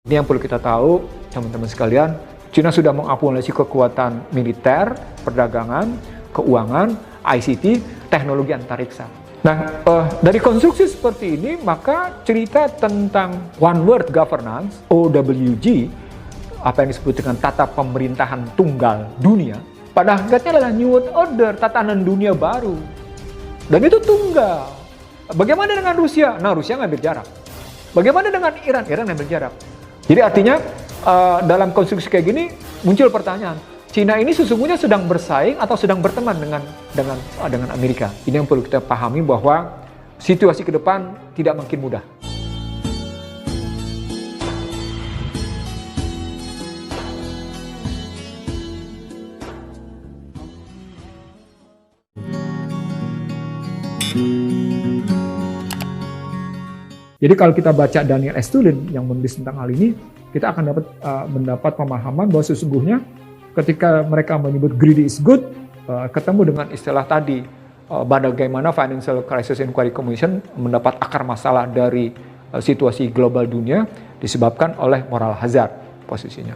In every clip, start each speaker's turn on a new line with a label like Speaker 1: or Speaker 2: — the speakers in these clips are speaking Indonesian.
Speaker 1: Ini yang perlu kita tahu, teman-teman sekalian, China sudah mengakumulasi kekuatan militer, perdagangan, keuangan, ICT, teknologi antariksa. Nah, dari konstruksi seperti ini, maka cerita tentang One World Governance, OWG, apa yang disebut dengan tata pemerintahan tunggal dunia, pada hakikatnya adalah New World Order, tatanan dunia baru. Dan itu tunggal. Bagaimana dengan Rusia? Nah, Rusia ngambil jarak. Bagaimana dengan Iran? Iran ngambil jarak. Jadi artinya dalam konstruksi kayak gini muncul pertanyaan, Cina ini sesungguhnya sedang bersaing atau sedang berteman dengan Amerika? Ini yang perlu kita pahami, bahwa situasi ke depan tidak makin mudah. Jadi kalau kita baca Daniel S. Tulin yang menulis tentang hal ini, kita akan mendapat pemahaman bahwa sesungguhnya ketika mereka menyebut greedy is good, ketemu dengan istilah tadi, bagaimana Financial Crisis Inquiry Commission mendapat akar masalah dari situasi global dunia disebabkan oleh moral hazard posisinya.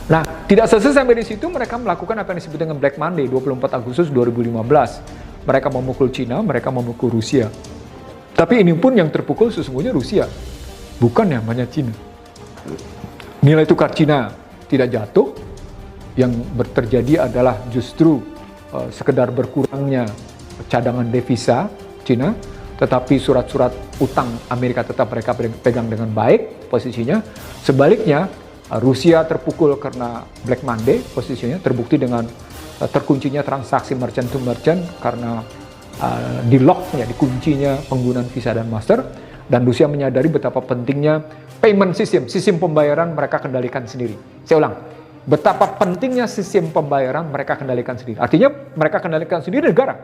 Speaker 1: Nah, tidak selesai sampai di situ, mereka melakukan apa yang disebut dengan Black Monday, 24 Agustus 2015. Mereka memukul Cina, mereka memukul Rusia. Tapi ini pun yang terpukul sesungguhnya Rusia, bukan yang banyak Cina. Nilai tukar Cina tidak jatuh, yang terjadi adalah justru sekedar berkurangnya cadangan devisa Cina, tetapi surat-surat utang Amerika tetap mereka pegang dengan baik posisinya. Sebaliknya, Rusia terpukul karena Black Monday posisinya, terbukti dengan terkuncinya transaksi merchant to merchant karena di locknya, dikuncinya penggunaan Visa dan Master, dan Rusia menyadari betapa pentingnya payment system, sistem pembayaran mereka kendalikan sendiri. Saya ulang, betapa pentingnya sistem pembayaran mereka kendalikan sendiri. Artinya mereka kendalikan sendiri negara.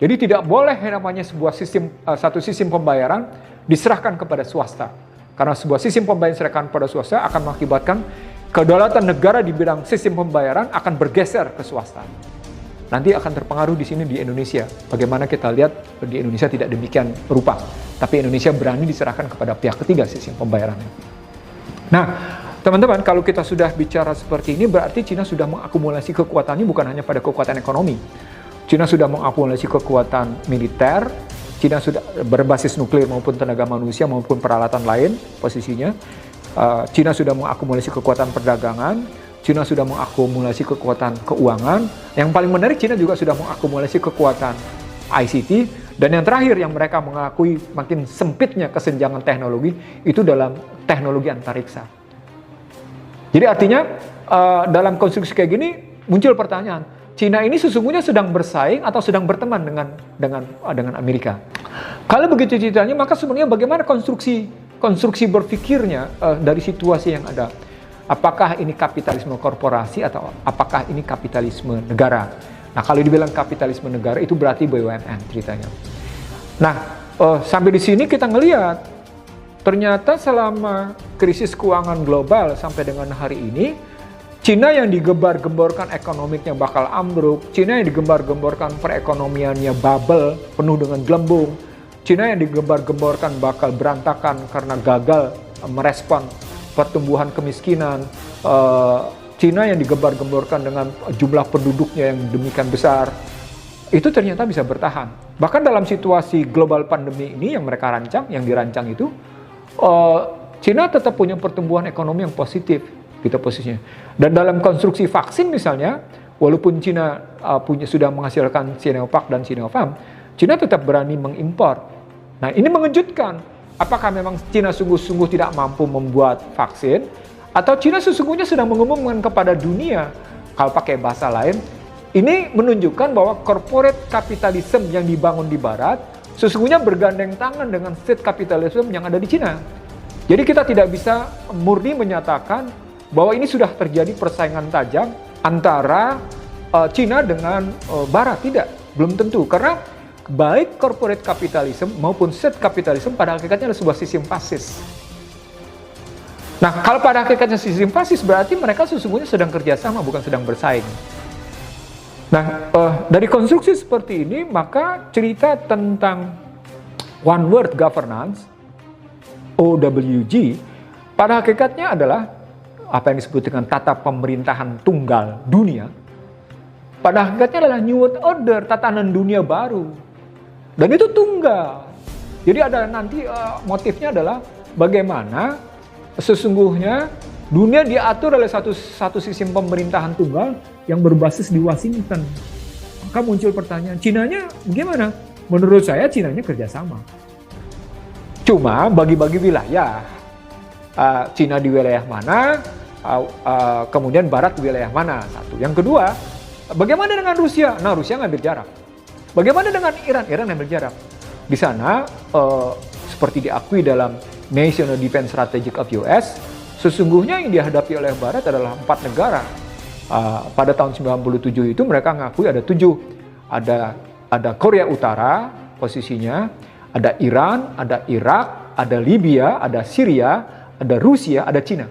Speaker 1: Jadi tidak boleh namanya sebuah sistem, satu sistem pembayaran diserahkan kepada swasta. Karena sebuah sistem pembayaran diserahkan kepada swasta akan mengakibatkan kedaulatan negara di bidang sistem pembayaran akan bergeser ke swasta. Nanti akan terpengaruh di sini di Indonesia. Bagaimana kita lihat di Indonesia tidak demikian rupa. Tapi Indonesia berani diserahkan kepada pihak ketiga sistem pembayarannya. Nah, teman-teman, kalau kita sudah bicara seperti ini, berarti Cina sudah mengakumulasi kekuatannya bukan hanya pada kekuatan ekonomi. Cina sudah mengakumulasi kekuatan militer, Cina sudah berbasis nuklir maupun tenaga manusia maupun peralatan lain posisinya. Cina sudah mengakumulasi kekuatan perdagangan, Cina sudah mengakumulasi kekuatan keuangan. Yang paling menarik, Cina juga sudah mengakumulasi kekuatan ICT. Dan yang terakhir yang mereka mengakui makin sempitnya kesenjangan teknologi itu dalam teknologi antariksa. Jadi artinya dalam konstruksi kayak gini muncul pertanyaan, Cina ini sesungguhnya sedang bersaing atau sedang berteman dengan Amerika. Kalau begitu ceritanya, maka sebenarnya bagaimana konstruksi berpikirnya dari situasi yang ada? Apakah ini kapitalisme korporasi atau apakah ini kapitalisme negara? Nah, kalau dibilang kapitalisme negara itu berarti BUMN ceritanya. Nah, sampai di sini kita ngelihat ternyata selama krisis keuangan global sampai dengan hari ini, Cina yang digembar-gemborkan ekonomiknya bakal ambruk, Cina yang digembar-gemborkan perekonomiannya bubble penuh dengan gelembung, Cina yang digembar-gemborkan bakal berantakan karena gagal merespon pertumbuhan kemiskinan, Cina yang digembar-gemborkan dengan jumlah penduduknya yang demikian besar, itu ternyata bisa bertahan. Bahkan dalam situasi global pandemi ini yang mereka rancang, yang dirancang itu, Cina tetap punya pertumbuhan ekonomi yang positif, gitu posisinya. Dan dalam konstruksi vaksin misalnya, walaupun Cina sudah menghasilkan Sinovac dan Sinopharm, Cina tetap berani mengimpor. Nah, ini mengejutkan. Apakah memang Cina sungguh-sungguh tidak mampu membuat vaksin? Atau Cina sesungguhnya sedang mengumumkan kepada dunia, kalau pakai bahasa lain, ini menunjukkan bahwa corporate capitalism yang dibangun di Barat, sesungguhnya bergandeng tangan dengan state capitalism yang ada di Cina. Jadi kita tidak bisa murni menyatakan bahwa ini sudah terjadi persaingan tajam antara Cina dengan Barat. Tidak, belum tentu. Karena baik corporate capitalism maupun state capitalism pada hakikatnya adalah sebuah sistem fasis. Nah, kalau pada hakikatnya sistem fasis berarti mereka sesungguhnya sedang kerjasama, bukan sedang bersaing. Nah, dari konstruksi seperti ini, maka cerita tentang One World Governance, OWG, Pada hakikatnya adalah apa yang disebut dengan tata pemerintahan tunggal dunia. Pada hakikatnya adalah New World Order, tatanan dunia baru. Dan itu tunggal. Jadi ada nanti motifnya adalah bagaimana sesungguhnya dunia diatur oleh satu sistem pemerintahan tunggal yang berbasis di Washington. Maka muncul pertanyaan, Cinanya gimana? Menurut saya Cinanya kerjasama. Cuma bagi-bagi wilayah. Cina di wilayah mana, kemudian Barat di wilayah mana, satu. Yang kedua, bagaimana dengan Rusia? Nah, Rusia ngambil jarak. Bagaimana dengan Iran? Iran ngambil jarak. Di sana, seperti diakui dalam National Defense Strategy of US, sesungguhnya yang dihadapi oleh Barat adalah 4 negara. Pada tahun 97 itu mereka ngakui ada 7. Ada Korea Utara posisinya, ada Iran, ada Irak, ada Libya, ada Syria, ada Rusia, ada Cina.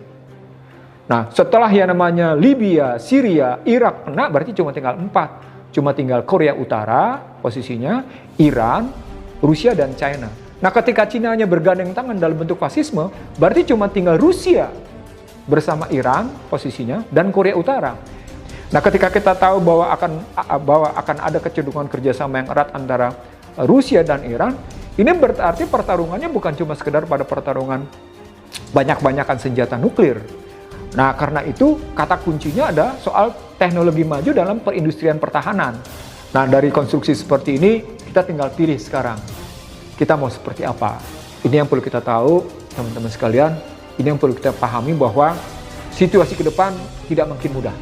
Speaker 1: Nah, setelah yang namanya Libya, Syria, Irak kena, berarti cuma tinggal 4. Cuma tinggal Korea Utara posisinya, Iran, Rusia, dan China. Nah, ketika Cinanya bergandeng tangan dalam bentuk fasisme, berarti cuma tinggal Rusia bersama Iran posisinya dan Korea Utara. Nah, ketika kita tahu bahwa akan ada kecenderungan kerjasama yang erat antara Rusia dan Iran, ini berarti pertarungannya bukan cuma sekedar pada pertarungan banyak-banyakan senjata nuklir. Nah, karena itu kata kuncinya ada soal teknologi maju dalam perindustrian pertahanan. Nah, dari konstruksi seperti ini, kita tinggal pilih sekarang. Kita mau seperti apa? Ini yang perlu kita tahu, teman-teman sekalian. Ini yang perlu kita pahami bahwa situasi ke depan tidak makin mudah.